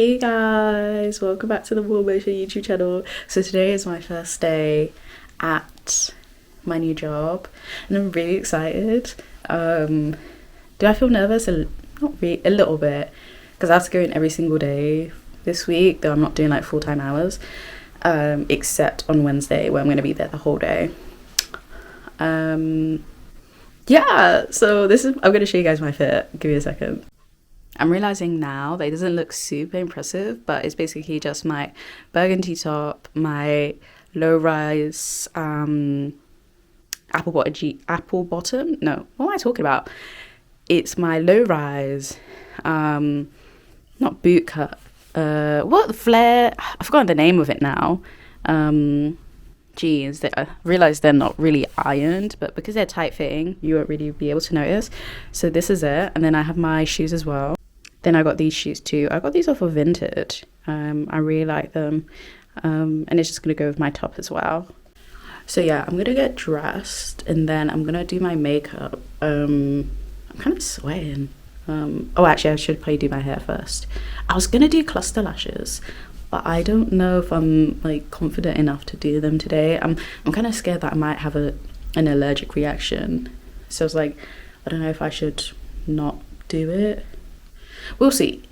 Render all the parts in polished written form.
Hey guys, welcome back to the MoreMosha YouTube channel. So today is my first day at my new job and I'm really excited. Do I feel nervous? Not really, a little bit, because I have to go in every single day this week, though I'm not doing like full-time hours, except on Wednesday where I'm going to be there the whole day. Yeah, so I'm going to show you guys my fit. Give me a second. I'm realizing now that it doesn't look super impressive, but it's basically just my burgundy top, my low-rise apple bottom. No, what am I talking about? It's my low-rise, not boot cut. What flare? I've forgotten the name of it now. Jeans. I realize they're not really ironed, but because they're tight fitting, you won't really be able to notice. So this is it, and then I have my shoes as well. Then I got these shoes too. I got these off of Vinted. I really like them. And it's just going to go with my top as well. So yeah, I'm going to get dressed and then I'm going to do my makeup. I'm kind of sweating. Oh, actually, I should probably do my hair first. I was going to do cluster lashes, but I don't know if I'm like confident enough to do them today. I'm kind of scared that I might have an allergic reaction. So I was like, I don't know if I should not do it. We'll see.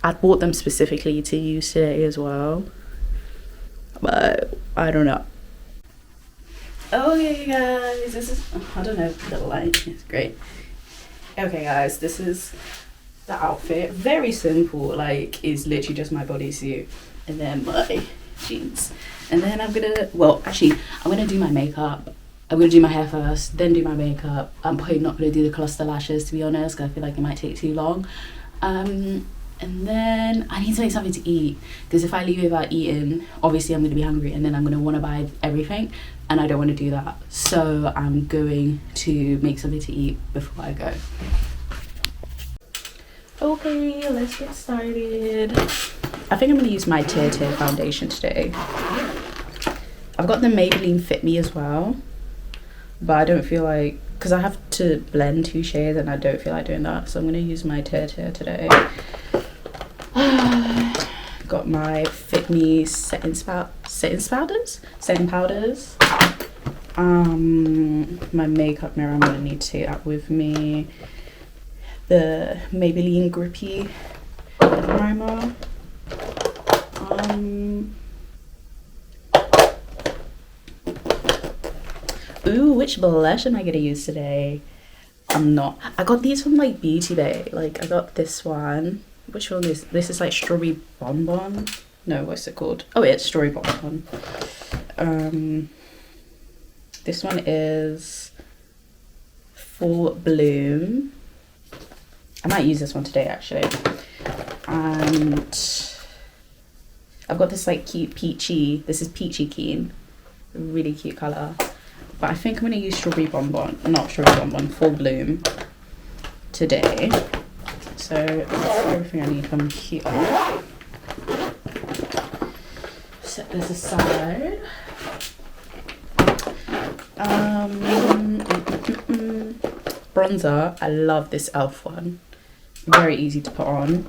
I bought them specifically to use today as well, but I don't know. Okay guys, this is, I don't know, the light is great. Okay guys, this is the outfit. Very simple, like it's literally just my bodysuit and then my jeans. And then I'm gonna do my makeup. I'm going to do my hair first, then do my makeup. I'm probably not going to do the cluster lashes, to be honest, because I feel like it might take too long. And then I need to make something to eat, because if I leave without eating, obviously I'm going to be hungry, and then I'm going to want to buy everything, and I don't want to do that. So I'm going to make something to eat before I go. Okay, let's get started. I think I'm going to use my Tear foundation today. I've got the Maybelline Fit Me as well. But I don't feel like, because I have to blend two shades and I don't feel like doing that, so I'm going to use my Tear today. Got my Fit Me setting powders. My makeup mirror, I'm going to need to take that with me. The Maybelline Grippy primer. Ooh, which blush am I gonna use today? I got these from like Beauty Bay. Like I got this one. Which one is this? Is like Strawberry Bonbon. No, what's it called? Oh, it's Strawberry Bonbon. This one is Full Bloom. I might use this one today actually. And I've got this like cute peachy. This is Peachy Keen. Really cute color. But I think I'm going to use Full Bloom today. So that's everything I need from here. Set this aside. Bronzer. I love this e.l.f. one. Very easy to put on.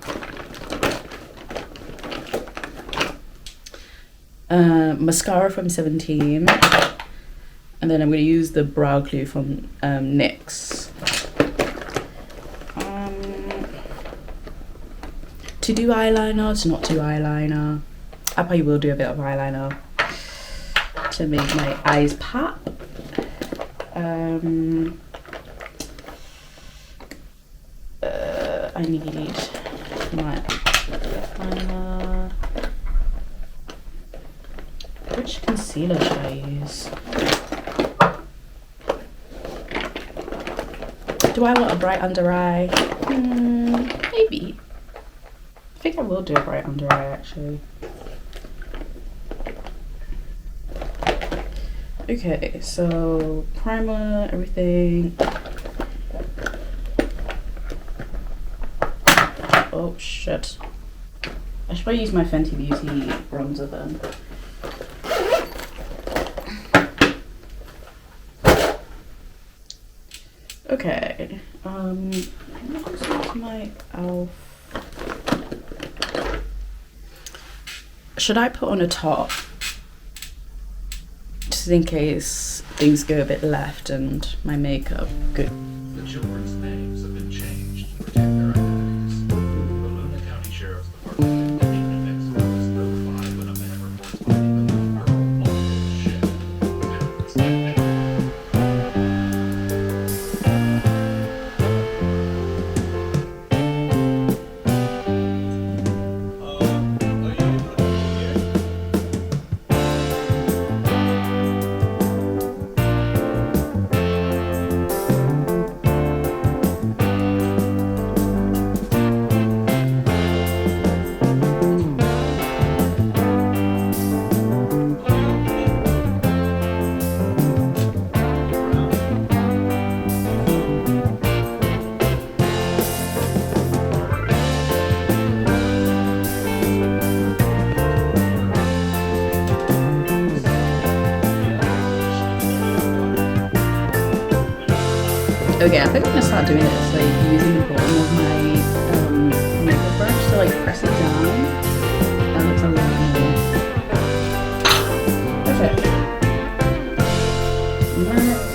Mascara from 17. And then I'm going to use the brow glue from NYX. To do eyeliner, to not do eyeliner. I probably will do a bit of eyeliner to make my eyes pop. I need my eyeliner. Which concealer should I use? Do I want a bright under eye? Maybe. I think I will do a bright under eye actually. Okay, so primer, everything. Oh shit. I should probably use my Fenty Beauty bronzer then. Okay, my e.l.f. Should I put on a top? Just in case things go a bit left and my makeup good. The children's names have been changed to protect their identities. The Luna County Sheriff's Department in New Mexico was notified when a man reports finding the little girl on his ship. Okay, I think I'm gonna start doing this, like using the bottom of my makeup brush to like press it down. That looks a lot more. Perfect. Next.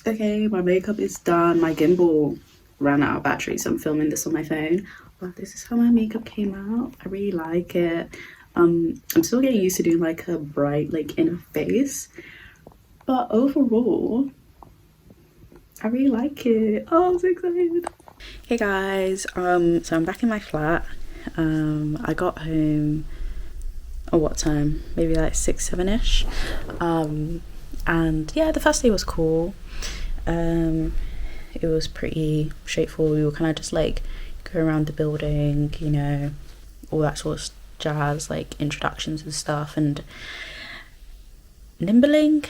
Okay, my makeup is done. My gimbal ran out of battery, so I'm filming this on my phone. But this is how my makeup came out. I really like it. I'm still getting used to doing like a bright like inner face, but overall I really like it. Oh, I'm so excited. Hey guys, so I'm back in my flat. I got home at what time? Maybe like 6-7ish. And yeah, the first day was cool. It was pretty straightforward. We were kind of just like go around the building, you know, all that sort of jazz, like introductions and stuff, and mingling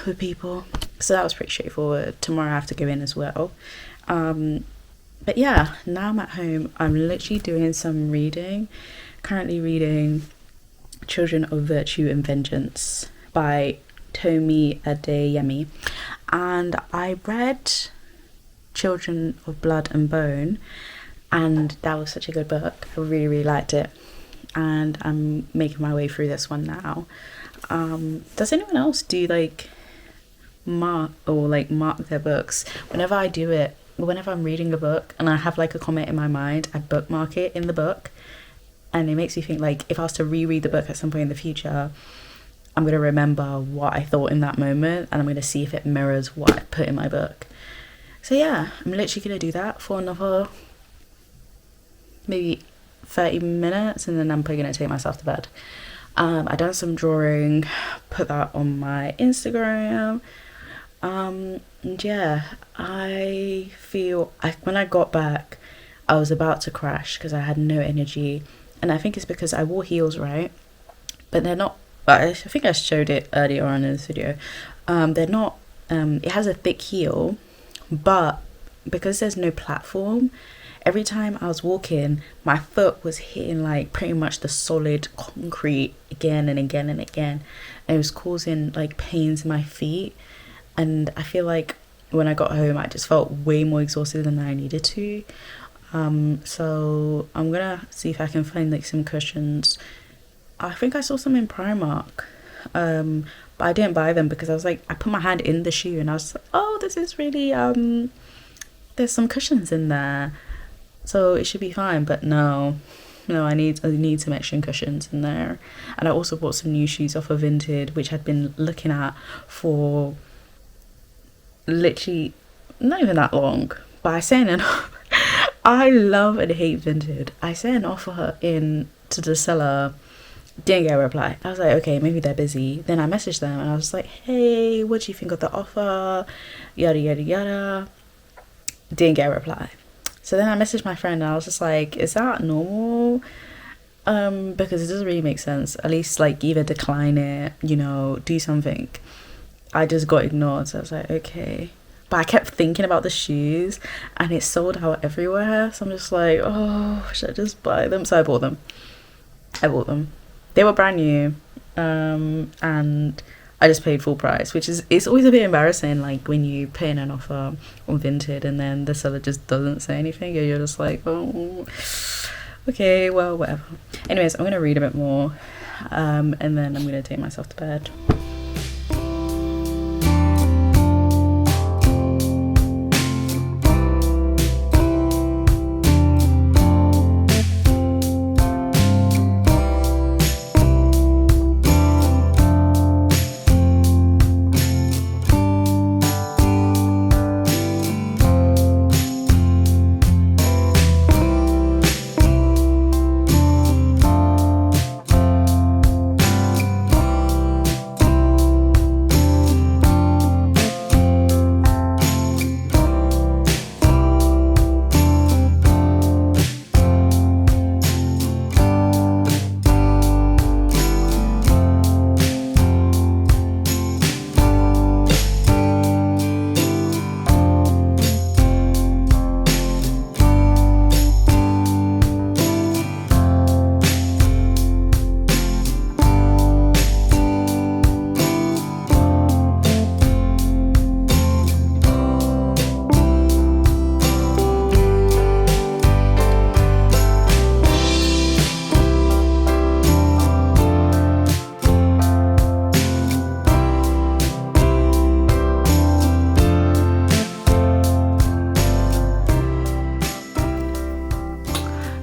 with people. So that was pretty straightforward. Tomorrow I have to go in as well. But yeah, now I'm at home. I'm literally doing some reading. Currently reading Children of Virtue and Vengeance by Tomi Adeyemi. And I read Children of Blood and Bone, and that was such a good book. I really, really liked it. and I'm making my way through this one now. Does anyone else do like mark their books? Whenever I do it, whenever I'm reading a book and I have like a comment in my mind, I bookmark it in the book, and it makes me think like if I was to reread the book at some point in the future, I'm going to remember what I thought in that moment, and I'm going to see if it mirrors what I put in my book. So yeah, I'm literally going to do that for another maybe 30 minutes, and then I'm probably going to take myself to bed. I done some drawing, put that on my Instagram. And yeah, I feel when I got back, I was about to crash because I had no energy, and I think it's because I wore heels, right? But they're not. I think I showed it earlier on in this video. They're not. It has a thick heel, but because there's no platform, every time I was walking, my foot was hitting like pretty much the solid concrete again and again and again, and it was causing like pains in my feet. And I feel like when I got home, I just felt way more exhausted than I needed to. So I'm gonna see if I can find like some cushions. I think I saw some in Primark, but I didn't buy them because I was like, I put my hand in the shoe and I was like, oh, this is really there's some cushions in there, so it should be fine. But no, I need some extra cushions in there. And I also bought some new shoes off of Vinted, which I'd been looking at for literally not even that long. But I sent an I love and hate Vinted. I sent an offer in to the seller, didn't get a reply. I was like, okay, maybe they're busy. Then I messaged them and I was like, hey, what do you think of the offer? Yada yada yada. Didn't get a reply. So then I messaged my friend and I was just like, is that normal? Because it doesn't really make sense. At least like either decline it, do something. I just got ignored, so I was like, okay. But I kept thinking about the shoes and it sold out everywhere, so I'm just like, oh, should I just buy them? So I bought them. They were brand new, and I just paid full price, it's always a bit embarrassing, like when you put in an offer on Vinted and then the seller just doesn't say anything and you're just like, oh, okay, well, whatever. Anyways, I'm gonna read a bit more, and then I'm gonna take myself to bed.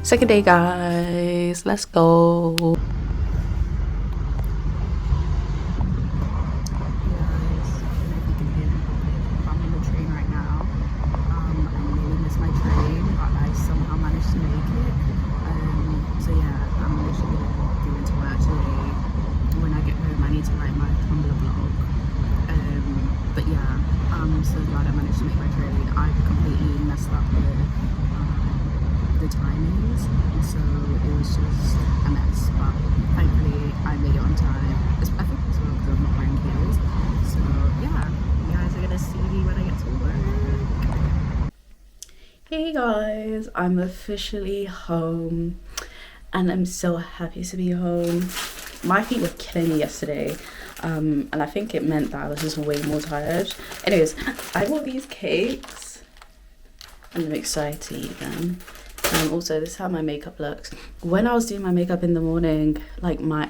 Second day, guys. Let's go. So glad I managed to make my train. I completely messed up the timings, so it was just a mess, but thankfully I made it on time. I think as well because I'm not wearing heels. So yeah, you guys are gonna see me when I get to work. Hey guys, I'm officially home and I'm so happy to be home. My feet were killing me yesterday, and I think it meant that I was just way more tired. Anyways, I bought these cakes and I'm excited to eat them. Also, this is how my makeup looks. When I was doing my makeup in the morning, like my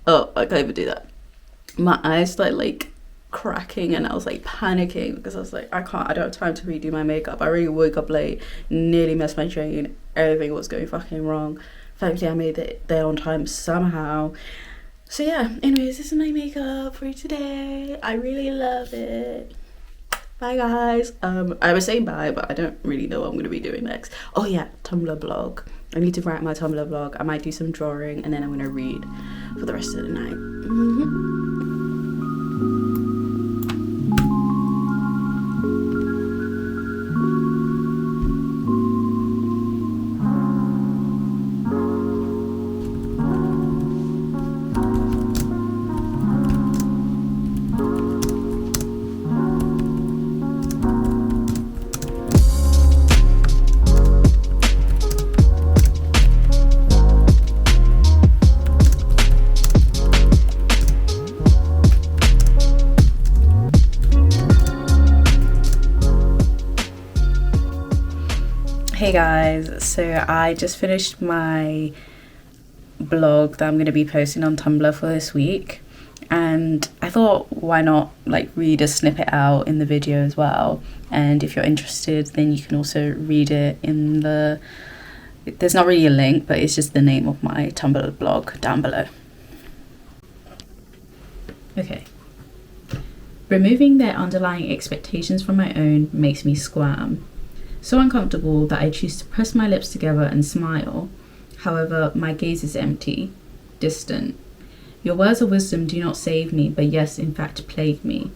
I can't even do that. My eyes started like cracking, and I was like panicking because I was like, I don't have time to redo my makeup. I really woke up late, nearly missed my train, everything was going fucking wrong. Thankfully I made it there on time somehow. So yeah, anyways, this is my makeup for today. I really love it. Bye guys. I was saying bye, but I don't really know what I'm going to be doing next. Oh yeah, Tumblr blog. I need to write my Tumblr blog. I might do some drawing, and then I'm going to read for the rest of the night. Hey guys, so I just finished my blog that I'm going to be posting on Tumblr for this week, and I thought why not like read a snippet out in the video as well, and if you're interested then you can also read it in there's not really a link, but it's just the name of my Tumblr blog down below. Okay. Removing their underlying expectations from my own makes me squirm. So uncomfortable that I choose to press my lips together and smile. However, my gaze is empty, distant. Your words of wisdom do not save me, but yes, in fact, plague me.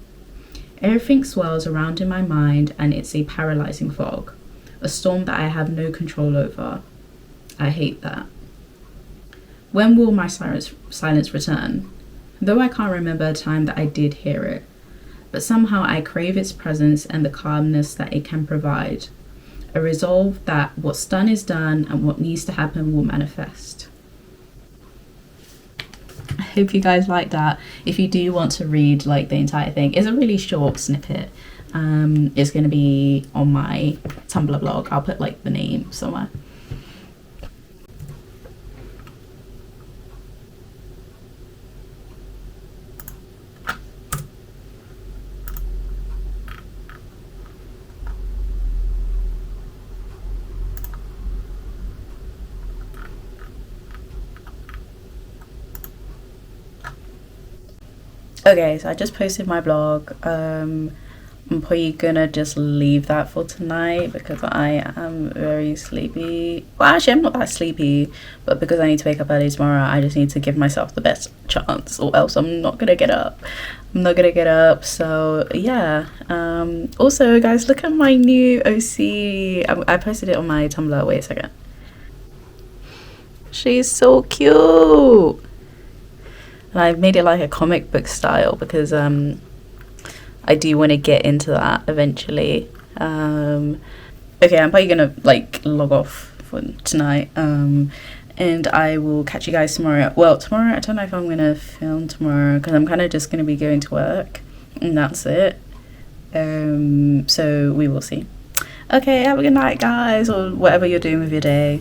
Everything swirls around in my mind, and it's a paralyzing fog, a storm that I have no control over. I hate that. When will my silence return? Though I can't remember a time that I did hear it, but somehow I crave its presence and the calmness that it can provide. A resolve that what's done is done and what needs to happen will manifest. I hope you guys like that. If you do want to read like the entire thing, it's a really short snippet. It's going to be on my Tumblr blog. I'll put like the name somewhere. Okay, so I just posted my blog. I'm probably gonna just leave that for tonight because I am very sleepy. Well, actually, I'm not that sleepy, but because I need to wake up early tomorrow, I just need to give myself the best chance, or else I'm not gonna get up. So yeah. Also, guys, look at my new OC. I posted it on my Tumblr. Wait a second. She's so cute. And I've made it like a comic book style because I do want to get into that eventually. Okay, I'm probably gonna like log off for tonight, and I will catch you guys tomorrow. Well, tomorrow I don't know if I'm gonna film tomorrow because I'm kind of just gonna be going to work, and that's it. So we will see. Okay, have a good night, guys, or whatever you're doing with your day.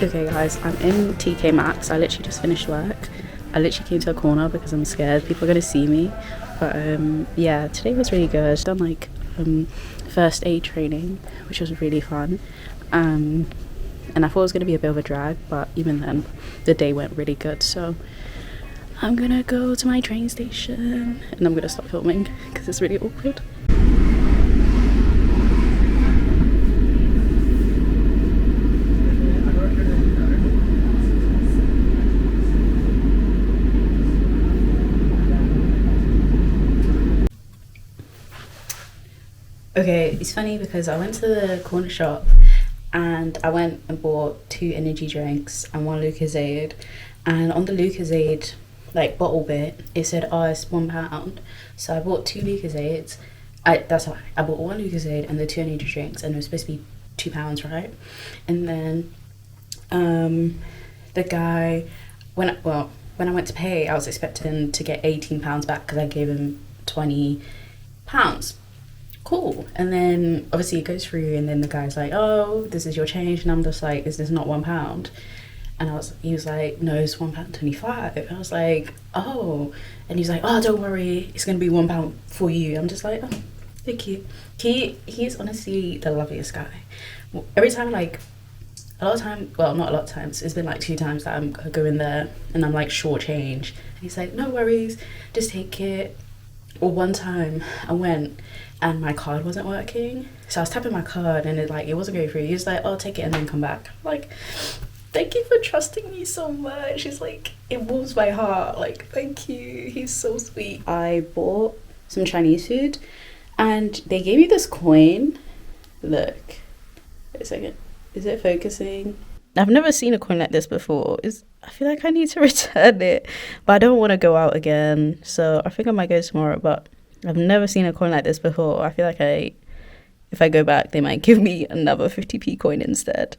Okay guys, I'm in TK Maxx. I literally just finished work. I literally came to a corner because I'm scared people are gonna see me. But yeah, today was really good. Done like first aid training, which was really fun. And I thought it was gonna be a bit of a drag, but even then the day went really good. So I'm gonna go to my train station and I'm gonna stop filming because it's really awkward. Okay, it's funny because I went to the corner shop and I went and bought 2 energy drinks and 1 Lucozade, and on the Lucozade like bottle bit it said, oh, it's £1, so I bought 2 Lucozades. I bought 1 Lucozade and the 2 energy drinks, and it was supposed to be £2, right? And then the guy, when I went to pay, I was expecting to get £18 back because I gave him £20. Cool. And then obviously it goes through and then the guy's like, oh, this is your change, and I'm just like, is this not £1? And he was like, no, it's £1.25. I was like, oh. And he's like, oh, don't worry, it's gonna be £1 for you. I'm just like, oh, thank you. He's honestly the loveliest guy. Every time, like a lot of time, well, not a lot of times, it's been like 2 times that I'm going there and I'm like short change, and he's like, no worries, just take it. Or one time I went and my card wasn't working, so I was tapping my card and it wasn't going through. He was like, oh, take it and then come back. I'm like, thank you for trusting me so much. It's like, it warms my heart. Like, thank you, he's so sweet. I bought some Chinese food and they gave me this coin. Look, wait a second, is it focusing? I've never seen a coin like this before. I feel like I need to return it, but I don't want to go out again, so I think I might go tomorrow. But I've never seen a coin like this before. I feel like if I go back, they might give me another 50p coin instead.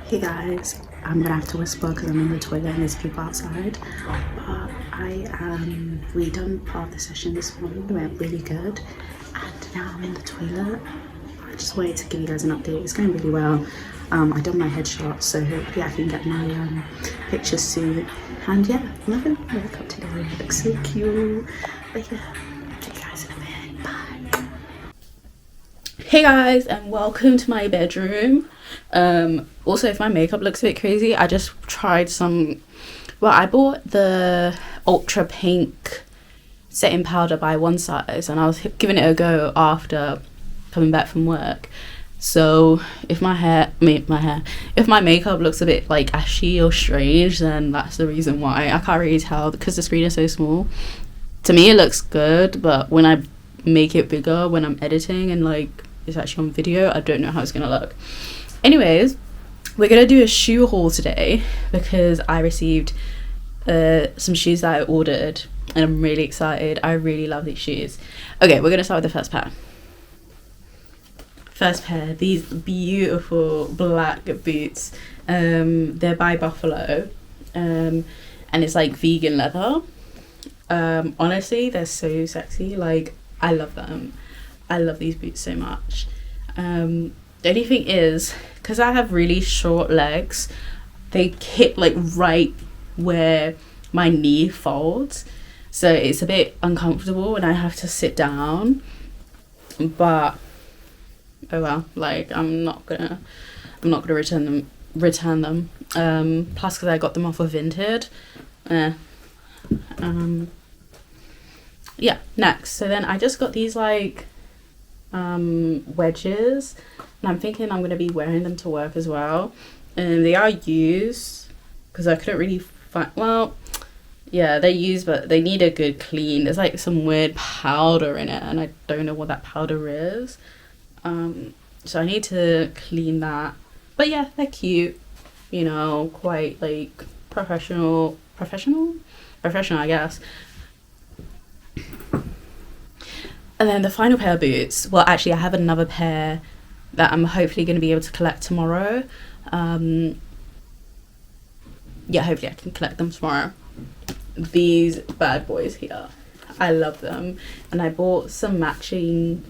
Hey guys, I'm gonna have to whisper because I'm in the toilet and there's people outside, but I we done part of the session this morning. It went really good, and now I'm in the toilet. I just wanted to give you guys an update. It's going really well. I done my headshot, so hopefully I can get my pictures soon. And yeah, I'm loving my makeup today. It looks so cute. But yeah, see you guys in a bit. Bye. Hey guys, and welcome to my bedroom. Also, if my makeup looks a bit crazy, I just tried I bought the ultra pink setting powder by One Size, and I was giving it a go after coming back from work. So if my makeup looks a bit like ashy or strange, then that's the reason why. I can't really tell because the screen is so small. To me it looks good, but when I make it bigger when I'm editing and like it's actually on video, I don't know how it's gonna look. Anyways, we're gonna do a shoe haul today because I received some shoes that I ordered and I'm really excited. I really love these shoes. Okay, we're gonna start with the first pair. First pair, these beautiful black boots. They're by Buffalo, and it's like vegan leather. Honestly, they're so sexy. Like, I love them. I love these boots so much. The only thing is, because I have really short legs, they hit like right where my knee folds, so it's a bit uncomfortable when I have to sit down. But oh well, like I'm not gonna return them. Plus, because I got them off of Vinted. Yeah. Next, so then I just got these like wedges, and I'm thinking I'm going to be wearing them to work as well. They are used because I couldn't really find, well, yeah, they're used, but they need a good clean. There's like some weird powder in it and I don't know what that powder is, so I need to clean that. But yeah, they're cute, you know, quite like professional I guess. And then the final pair of boots, well actually I have another pair that I'm hopefully going to be able to collect tomorrow. Yeah, hopefully I can collect them tomorrow. These bad boys here, I love them. And I bought a matching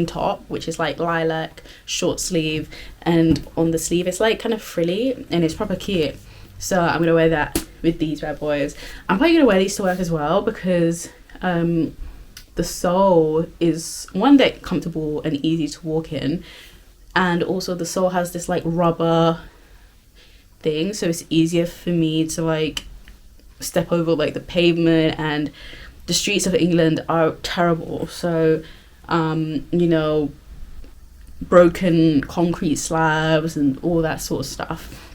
top, which is like lilac, short sleeve, and on the sleeve it's like kind of frilly and it's proper cute. So I'm gonna wear that with these bad boys. I'm probably gonna wear these to work as well because the sole is one day comfortable and easy to walk in, and also the sole has this like rubber thing, so it's easier for me to like step over like the pavement, and the streets of England are terrible, so you know, broken concrete slabs and all that sort of stuff.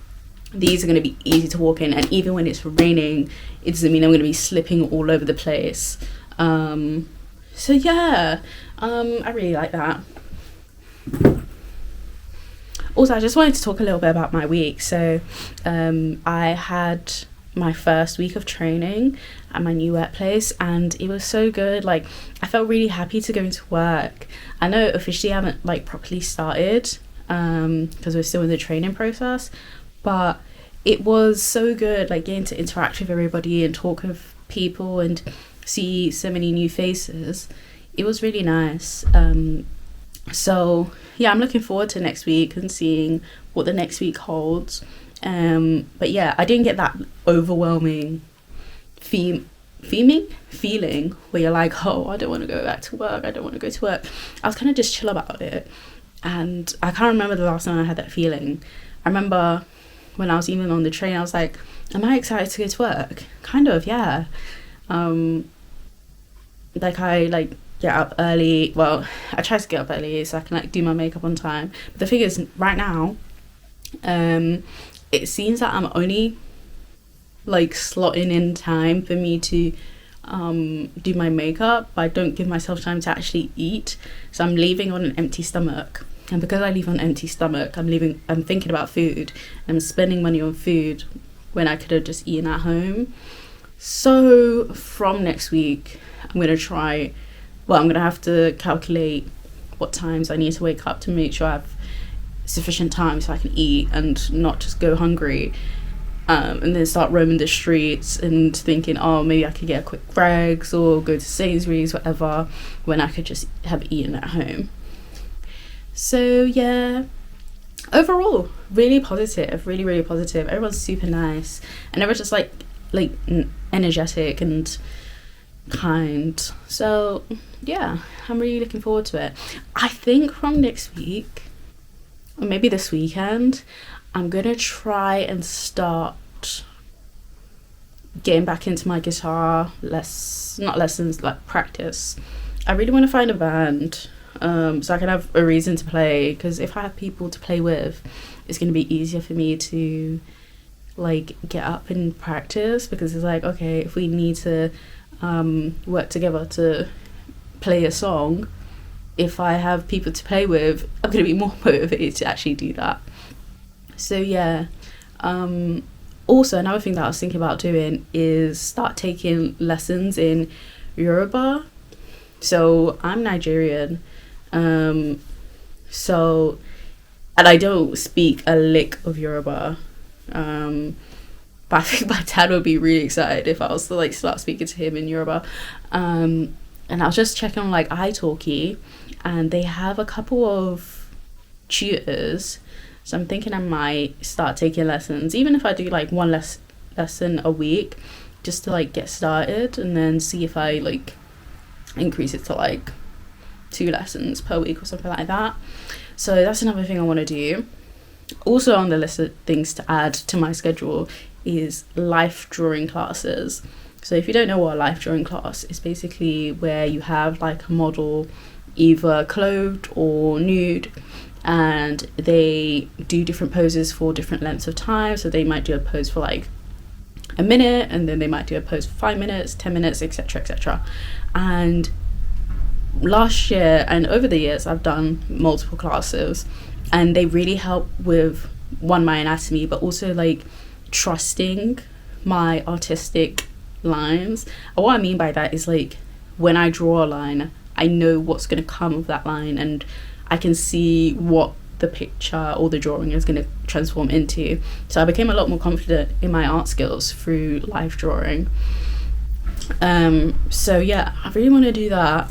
These are going to be easy to walk in, and even when it's raining, it doesn't mean I'm going to be slipping all over the place. So yeah, I really like that. Also, I just wanted to talk a little bit about my week. So I had my first week of training at my new workplace, and it was so good. Like, I felt really happy to go into work. I know officially I haven't like properly started because we're still in the training process, but it was so good, like getting to interact with everybody and talk with people and see so many new faces. It was really nice. So yeah, I'm looking forward to next week and seeing what the next week holds. But yeah, I didn't get that overwhelming feeling where you're like, oh, I don't want to go back to work, I don't want to go to work. I was kind of just chill about it, and I can't remember the last time I had that feeling. I remember when I was even on the train, I was like, am I excited to go to work? Kind of, yeah. Like I like get up early. Well, I try to get up early so I can like do my makeup on time. But the thing is, right now, it seems that I'm only like slotting in time for me to do my makeup. I don't give myself time to actually eat, so I'm leaving on an empty stomach. And because I leave on an empty stomach, I'm thinking about food. I'm spending money on food when I could have just eaten at home. So from next week, I'm going to have to calculate what times I need to wake up to make sure I have sufficient time so I can eat and not just go hungry. And then start roaming the streets and thinking, oh, maybe I could get a quick Greggs or go to Sainsbury's, whatever, when I could just have eaten at home. So yeah, overall really positive, really positive. Everyone's super nice and everyone's just like energetic and kind. So yeah, I'm really looking forward to it. I think from next week or maybe this weekend, I'm gonna try and start getting back into my guitar practice. I really want to find a band so I can have a reason to play, because if I have people to play with, it's going to be easier for me to like get up and practice, because it's like, okay, if we need to work together to play a song, if I have people to play with, I'm going to be more motivated to actually do that. So yeah, also another thing that I was thinking about doing is start taking lessons in Yoruba. So I'm Nigerian, so, and I don't speak a lick of Yoruba, but I think my dad would be really excited if I was to like start speaking to him in Yoruba. And I was just checking on like italki, and they have a couple of tutors, so I'm thinking I might start taking lessons, even if I do like one lesson a week, just to like get started, and then see if I like increase it to like 2 lessons per week or something like that. So that's another thing I want to do. Also on the list of things to add to my schedule is life drawing classes. So if you don't know what a life drawing class is, basically where you have like a model either clothed or nude, and they do different poses for different lengths of time. So they might do a pose for like a minute, and then they might do a pose for 5 minutes, 10 minutes, etc. And last year and over the years, I've done multiple classes, and they really help with my anatomy, but also like trusting my artistic lines. And what I mean by that is like, when I draw a line, I know what's going to come of that line, and I can see what the picture or the drawing is going to transform into. So I became a lot more confident in my art skills through live drawing. So yeah, I really want to do that.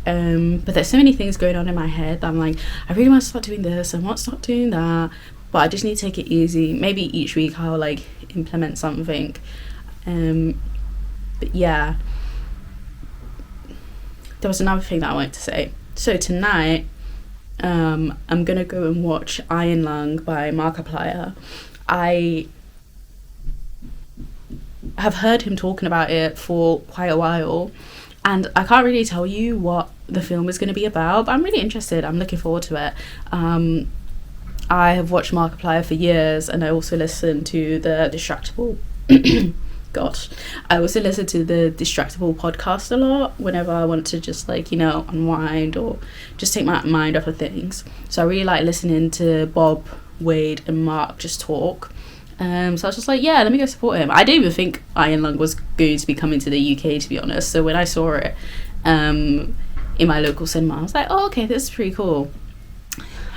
But there's so many things going on in my head that I'm like, I really want to start doing this, I want to start doing that, but I just need to take it easy. Maybe each week I'll like implement something. But yeah, there was another thing that I wanted to say. So tonight, I'm gonna go and watch Iron Lung by Markiplier. I have heard him talking about it for quite a while, and I can't really tell you what the film is going to be about, but I'm really interested. I'm looking forward to it. I have watched Markiplier for years, and I also listen to the Distractable gosh, I also listen to the Distractable podcast a lot whenever I want to just like, you know, unwind or just take my mind off of things. So I really like listening to Bob, Wade and Mark just talk. So I was just like, yeah, let me go support him. I didn't even think Iron Lung was going to be coming to the UK, to be honest. So when I saw it in my local cinema, I was like, oh, okay, this is pretty cool.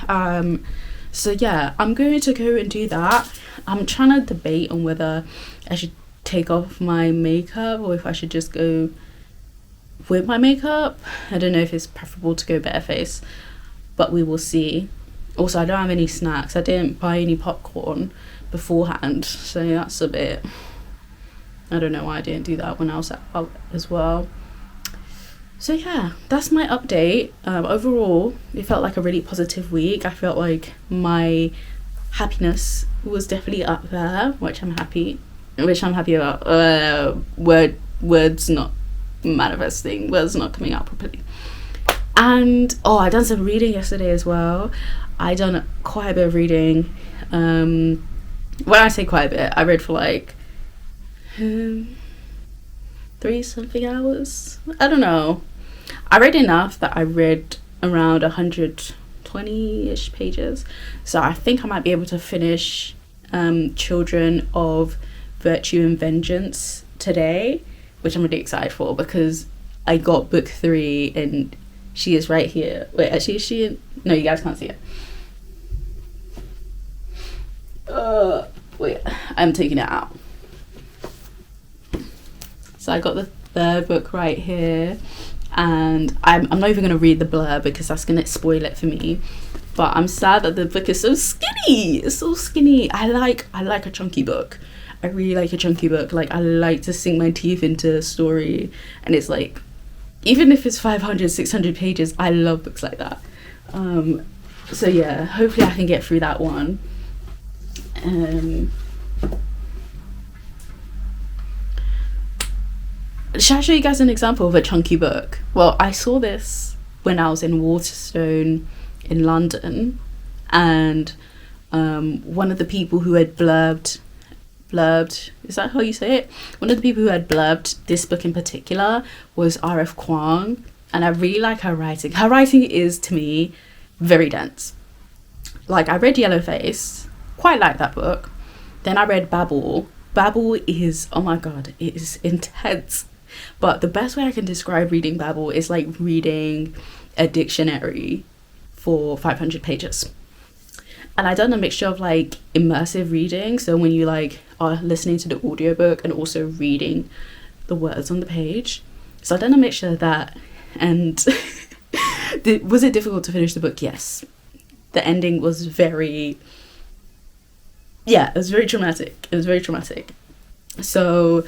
So yeah, I'm going to go and do that. I'm trying to debate on whether I should take off my makeup or if I should just go with my makeup. I don't know if it's preferable to go barefaced, but we will see. Also, I don't have any snacks. I didn't buy any popcorn beforehand, so that's a bit, I don't know why I didn't do that when I was out as well. So yeah, that's my update. Overall, it felt like a really positive week. I felt like my happiness was definitely up there, which I'm happy about. Words not manifesting, words not coming out properly. And I done some reading yesterday as well. I done quite a bit of reading. When I say quite a bit, I read for like 3-something hours. I don't know. I read enough that I read around 120-ish pages. So I think I might be able to finish Children of Virtue and Vengeance today, which I'm really excited for because I got book 3 and she is right here. Wait, actually, is she in? No, you guys can't see it. Wait, I'm taking it out. So I got the third book right here, and I'm not even going to read the blurb because that's going to spoil it for me. But I'm sad that the book is so skinny. It's so skinny. I like a chunky book. I really like a chunky book. Like, I like to sink my teeth into a story, and it's like, even if it's 500-600 pages, I love books like that. So yeah, hopefully I can get through that one. Shall I show you guys an example of a chunky book? Well, I saw this when I was in Waterstone in London, and one of the people who had blurbed, is that how you say it? One of the people who had blurbed this book in particular was R.F. Kuang, and I really like her writing. Her writing is, to me, very dense. Like, I read Yellowface, quite like that book. Then I read Babel. Babel is, oh my god, it is intense. But the best way I can describe reading Babel is like reading a dictionary for 500 pages. And I done a mixture of like immersive reading, so when you like are listening to the audiobook and also reading the words on the page. So I done a mixture of that. And was it difficult to finish the book? Yes. The ending was very, yeah, it was very traumatic. It was very traumatic. So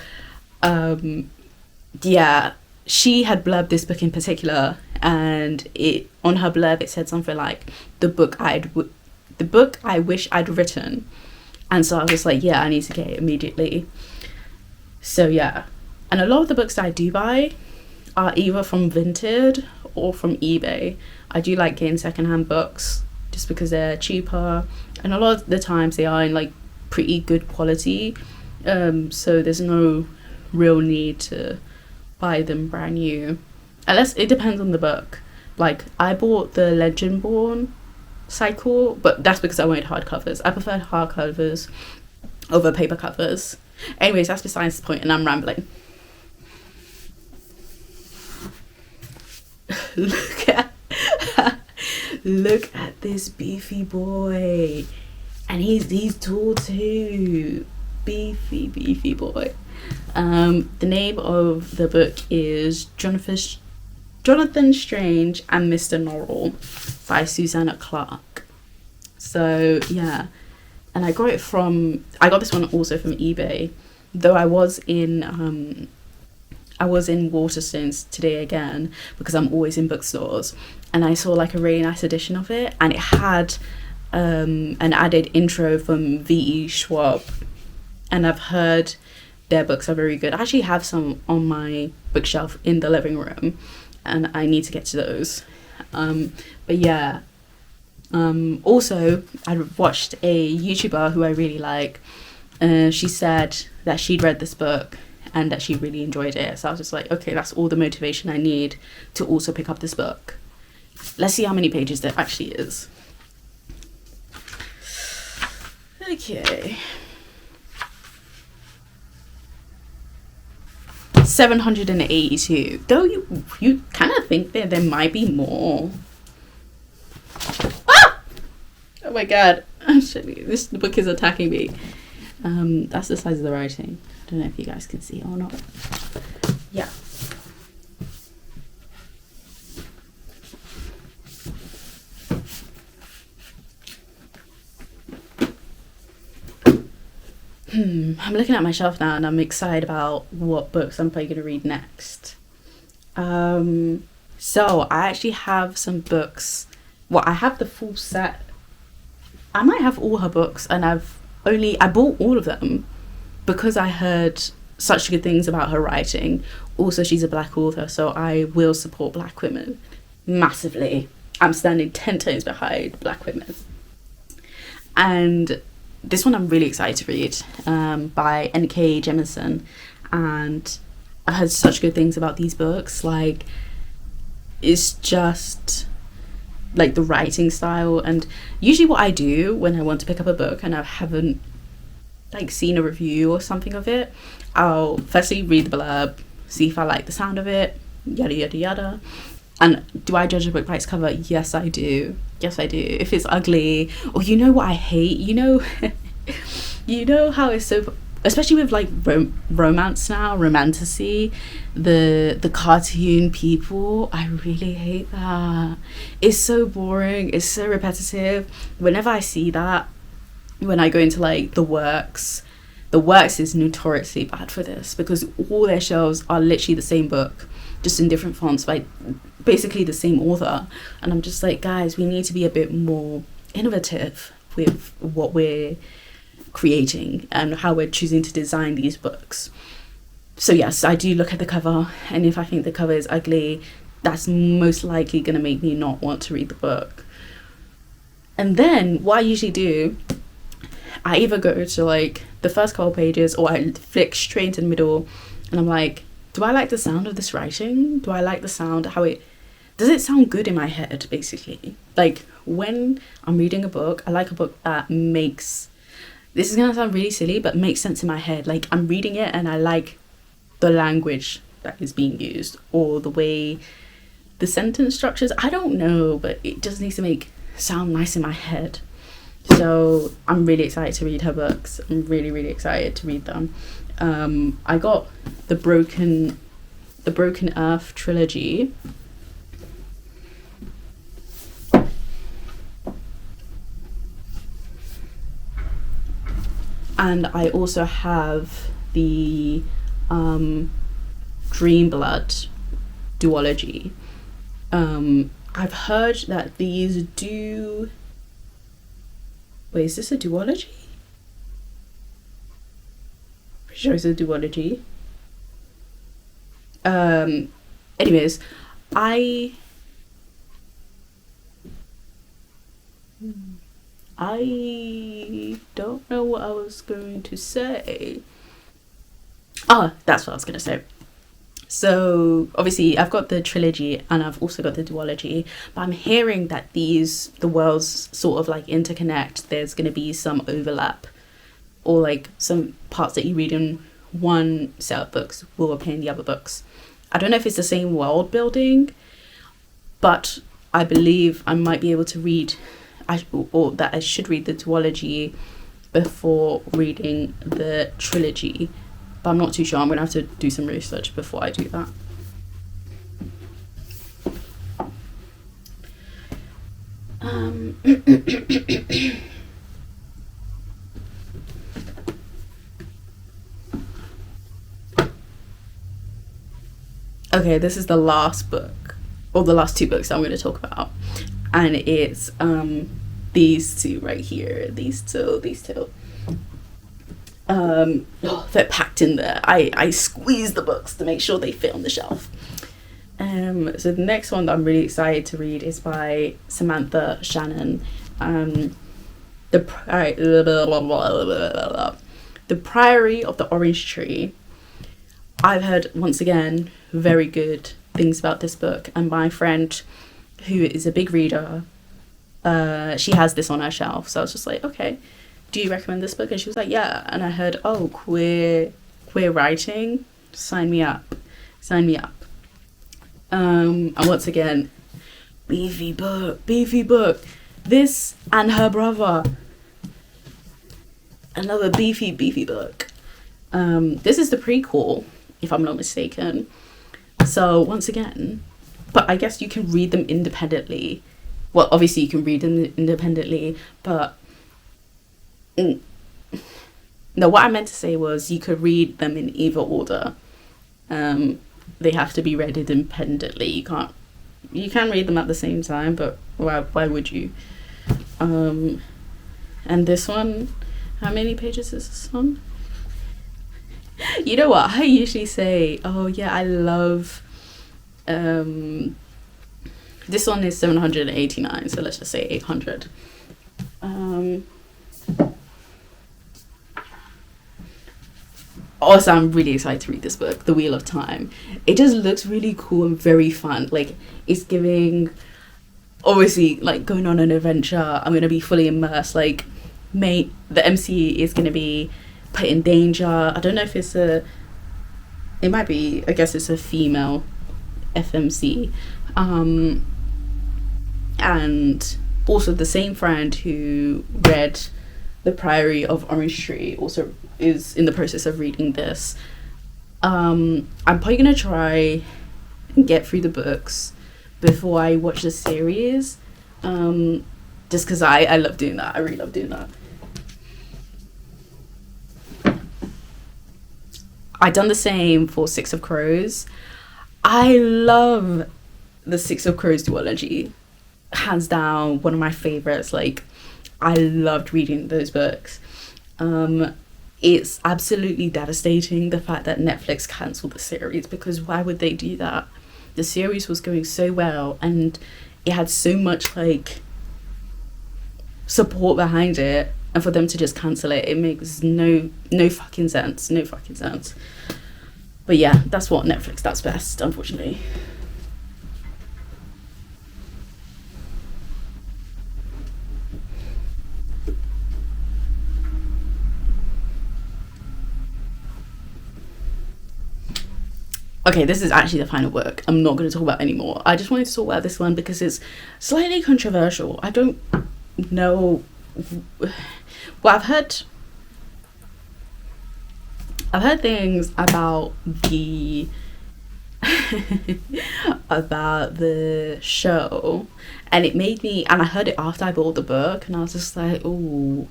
yeah, she had blurbed this book in particular, and it on her blurb it said something like the book I wish I'd written. And so I was like, yeah, I need to get it immediately. So yeah, and a lot of the books that I do buy are either from Vinted or from eBay. I do like getting secondhand books just because they're cheaper, and a lot of the times they are in like pretty good quality, so there's no real need to buy them brand new, unless it depends on the book. Like, I bought the Legendborn cycle, but that's because I wanted hardcovers. I preferred hardcovers over paper covers. Anyways, that's besides the point, and I'm rambling. look at this beefy boy, and he's tall too. Beefy boy. The name of the book is Jonathan Strange and Mr. Norrell by Susanna Clark. So yeah, and I got this one also from eBay, though I was in Waterstones today again, because I'm always in bookstores, and I saw like a really nice edition of it, and it had an added intro from V.E. Schwab, and I've heard their books are very good. I actually have some on my bookshelf in the living room, and I need to get to those. But yeah, also I watched a YouTuber who I really like. She said that she'd read this book and that she really enjoyed it. So I was just like, okay, that's all the motivation I need to also pick up this book. Let's see how many pages there actually is. Okay. 782. Though you kind of think that there might be more. Ah! Oh my god. Actually, this book is attacking me. That's the size of the writing. I don't know if you guys can see it or not. Yeah. I'm looking at my shelf now, and I'm excited about what books I'm probably going to read next. So I actually have some books. Well, I have the full set. I might have all her books, and I bought all of them because I heard such good things about her writing. Also, she's a black author, so I will support black women massively. I'm standing 10 toes behind black women. And this one I'm really excited to read, by N.K. Jemisin, and I heard such good things about these books. Like, it's just like the writing style, and usually what I do when I want to pick up a book and I haven't like seen a review or something of it, I'll firstly read the blurb, see if I like the sound of it, yada yada yada. And do I judge a book by its cover? Yes, I do. Yes, I do. If it's ugly, or you know what I hate, you know how it's so, especially with like romance now, romantasy, the cartoon people, I really hate that. It's so boring, it's so repetitive. Whenever I see that, when I go into like the works is notoriously bad for this, because all their shelves are literally the same book, just in different fonts by basically the same author. And I'm just like, guys, we need to be a bit more innovative with what we're creating and how we're choosing to design these books. So yes, I do look at the cover, and if I think the cover is ugly, that's most likely going to make me not want to read the book. And then what I usually do, I either go to like the first couple pages, or I flick straight into the middle, and I'm like, do I like the sound of this writing? Do I like the sound? Does it sound good in my head, basically? Like, when I'm reading a book, I like a book that makes, this is going to sound really silly, but makes sense in my head. Like, I'm reading it and I like the language that is being used, or the way the sentence structures. I don't know, but it just needs to sound nice in my head. So I'm really excited to read her books. I'm really, really excited to read them. I got the Broken Earth trilogy. And I also have the Dream Blood duology. I've heard that these do... Wait, is this a duology? Pretty sure it's a duology. Anyways, I don't know what I was going to say. That's what I was going to say. So obviously I've got the trilogy and I've also got the duology, but I'm hearing that the worlds sort of like interconnect. There's going to be some overlap, or like some parts that you read in one set of books will appear in the other books. I don't know if it's the same world building, but I believe I might be able to read or that I should read the duology before reading the trilogy, but I'm not too sure. I'm gonna have to do some research before I do that. Okay, this is the last book, or the last two books that I'm going to talk about, and it's these two right here. These two. They're packed in there. I squeeze the books to make sure they fit on the shelf. So the next one that I'm really excited to read is by Samantha Shannon. The Priory of the Orange Tree. I've heard, once again, very good things about this book, and my friend, who is a big reader, she has this on her shelf, so I was just like, okay, do you recommend this book? And she was like, yeah. And I heard, oh, queer writing, sign me up. And once again, beefy book. This and Her Brother, another beefy book. This is the prequel, if I'm not mistaken. So once again, but I guess you can read them independently. Well, obviously you can read them independently, but no, what I meant to say was you could read them in either order. They have to be read independently. You can read them at the same time, but why would you? And this one, how many pages is this one? You know what, I usually say, oh yeah, I love, this one is 789, so let's just say 800. Also, I'm really excited to read this book, The Wheel of Time. It just looks really cool and very fun. Like, it's giving, obviously, like, going on an adventure. I'm going to be fully immersed. Like, the MC is going to be put in danger. I don't know if it might be, I guess it's a female FMC. And also the same friend who read The Priory of Orange Tree also is in the process of reading this. I'm probably going to try and get through the books before I watch the series, just because I love doing that. I really love doing that. I done the same for Six of Crows. I love the Six of Crows duology. Hands down, one of my favorites. Like, I loved reading those books. It's absolutely devastating, the fact that Netflix cancelled the series, because why would they do that? The series was going so well, and it had so much, like, support behind it, and for them to just cancel it makes no fucking sense. But yeah, that's what Netflix does best, unfortunately. Okay, this is actually the final book. I'm not going to talk about it anymore. I just wanted to talk about this one because it's slightly controversial. I don't know. Well, I've heard things about the about the show, and it made me, and I heard it after I bought the book, and I was just like, oh,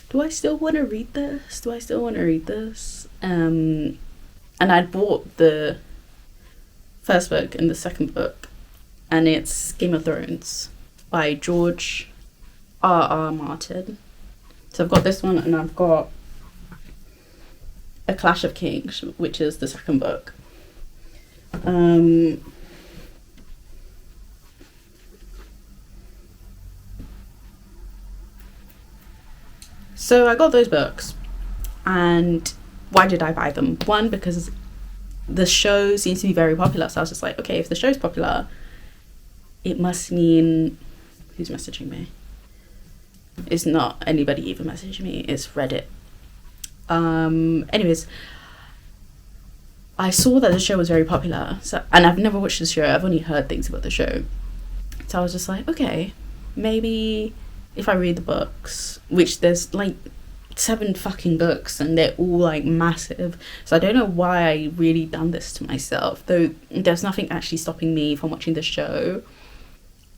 do I still want to read this? And I'd bought the first book and the second book, and it's Game of Thrones by George R.R. Martin. So I've got this one, and I've got A Clash of Kings, which is the second book. So I got those books, and why did I buy them? One, because the show seems to be very popular, so I was just like, okay, if the show's popular, it must mean... Who's messaging me? It's not anybody even messaging me, it's Reddit. Anyways, I saw that the show was very popular, so, and I've never watched the show, I've only heard things about the show. So I was just like, okay, maybe if I read the books, which there's like 7 fucking books and they're all like massive, so I don't know why I really done this to myself, though there's nothing actually stopping me from watching the show.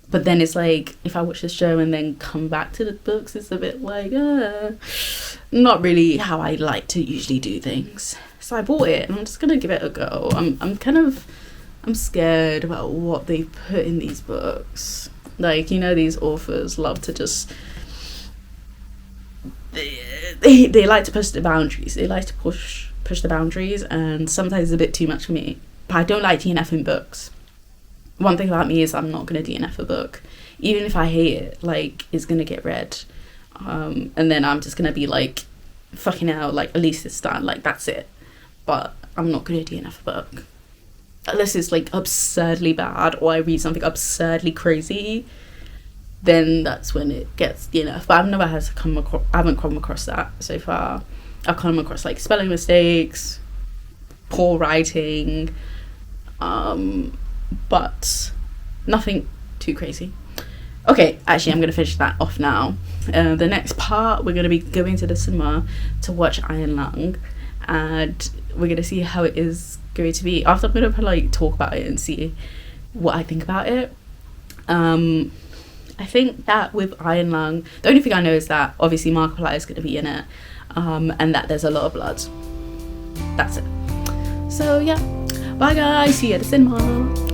But then it's like, if I watch the show and then come back to the books, it's a bit like not really how I like to usually do things. So I bought it and I'm just gonna give it a go. I'm scared about what they put in these books. Like, you know, these authors love to just they like to push the boundaries. They like to push the boundaries, and sometimes it's a bit too much for me. But I don't like DNF in books. One thing about me is I'm not gonna DNF a book, even if I hate it. Like, it's gonna get read, and then I'm just gonna be like, fucking hell, like, at least it's done. Like, that's it. But I'm not gonna DNF a book unless it's like absurdly bad, or I read something absurdly crazy. Then that's when it gets DNF. But I've never had to I haven't come across that so far. I've come across like spelling mistakes, poor writing, but nothing too crazy. Okay, actually, I'm going to finish that off now. The next part, we're going to be going to the cinema to watch Iron Lung, and we're going to see how it is going to be. After, I'm going to like talk about it and see what I think about it. I think that with Iron Lung, the only thing I know is that obviously Markiplier is going to be in it, and that there's a lot of blood. That's it. So yeah, bye guys, see you at the cinema.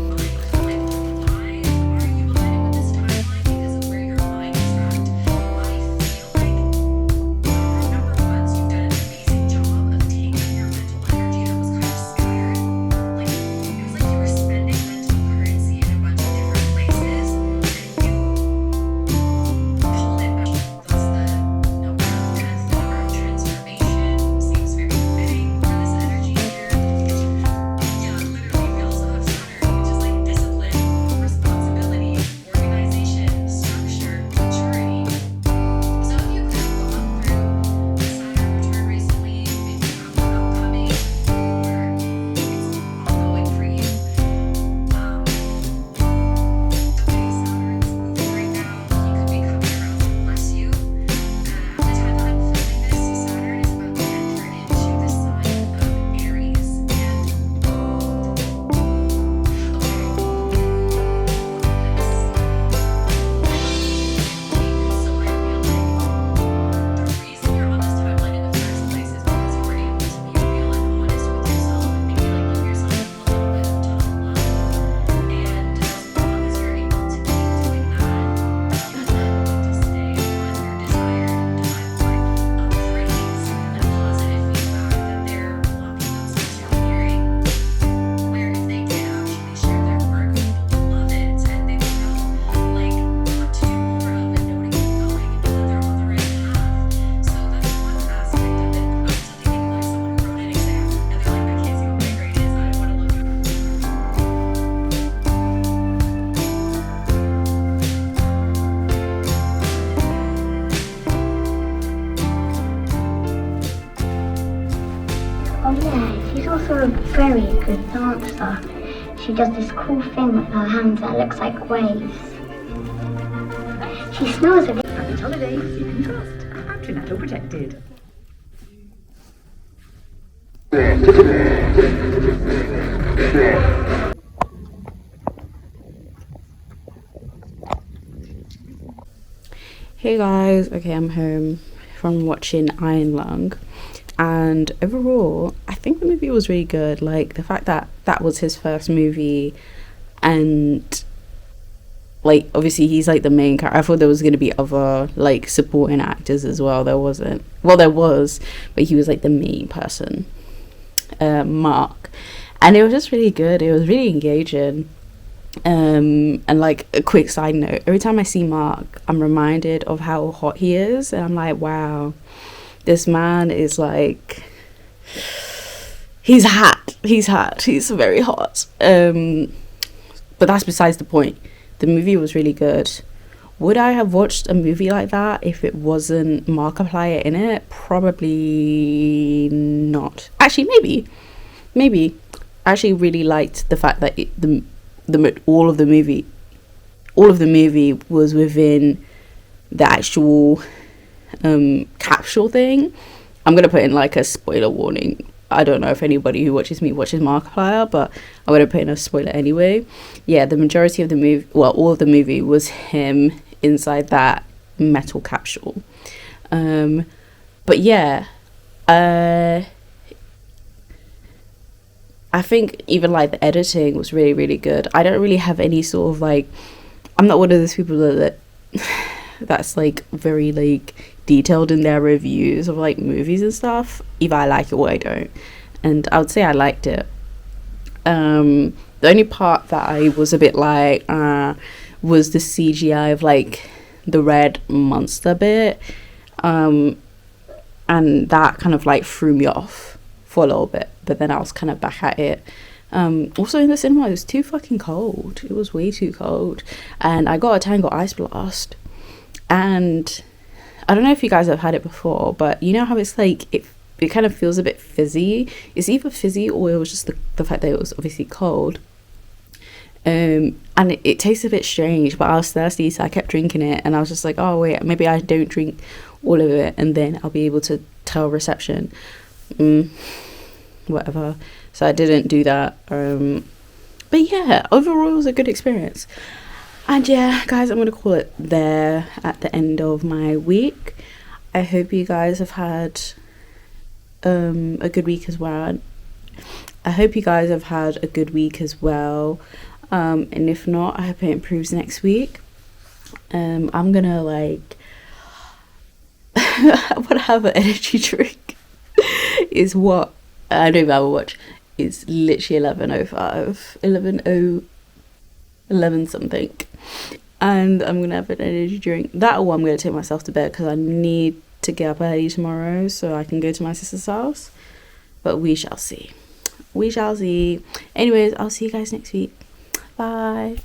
Oh yeah, she's also a very good dancer. She does this cool thing with her hands that looks like waves. She smells a bit. Private holidays you can trust. Antenatal protected. Hey guys, okay, I'm home from watching Iron Lung, and overall I think the movie was really good. Like, the fact that that was his first movie, and like obviously he's like the main character. I thought there was going to be other like supporting actors as well. There wasn't. Well, there was, but he was like the main person, Mark, and it was just really good. It was really engaging. And like a quick side note, every time I see Mark, I'm reminded of how hot he is, and I'm like, wow, this man is like, he's hot, he's very hot. But that's besides the point. The movie was really good. Would I have watched a movie like that if it wasn't Markiplier in it? Probably not. Actually, maybe. I actually really liked the fact that all of the movie all of the movie was within the actual capsule thing. I'm gonna put in like a spoiler warning. I don't know if anybody who watches me watches Markiplier, but I'm gonna put in a spoiler anyway. Yeah, the majority of the movie, well, all of the movie was him inside that metal capsule. But yeah, I think even like the editing was really, really good. I don't really have any sort of like, I'm not one of those people that that's like very like detailed in their reviews of like movies and stuff. Either I like it or I don't, and I would say I liked it. The only part that I was a bit like was the CGI of like the red monster bit, and that kind of like threw me off for a little bit, but then I was kind of back at it. Also in the cinema, it was too fucking cold. It was way too cold, and I got a Tango Ice Blast, and I don't know if you guys have had it before, but you know how it's like it kind of feels a bit fizzy. It's either fizzy or it was just the fact that it was obviously cold, and it tastes a bit strange, but I was thirsty, so I kept drinking it, and I was just like, oh wait, maybe I don't drink all of it, and then I'll be able to tell reception, whatever. So I didn't do that. But yeah, overall it was a good experience. And yeah, guys, I'm gonna call it there at the end of my week. I hope you guys have had a good week as well. And if not, I hope it improves next week. I'm gonna like I want to have an energy drink. Is what I don't even have a watch. It's literally 11 something, and I'm gonna have an energy drink. That or I'm gonna take myself to bed because I need to get up early tomorrow so I can go to my sister's house. But we shall see. Anyways, I'll see you guys next week. Bye.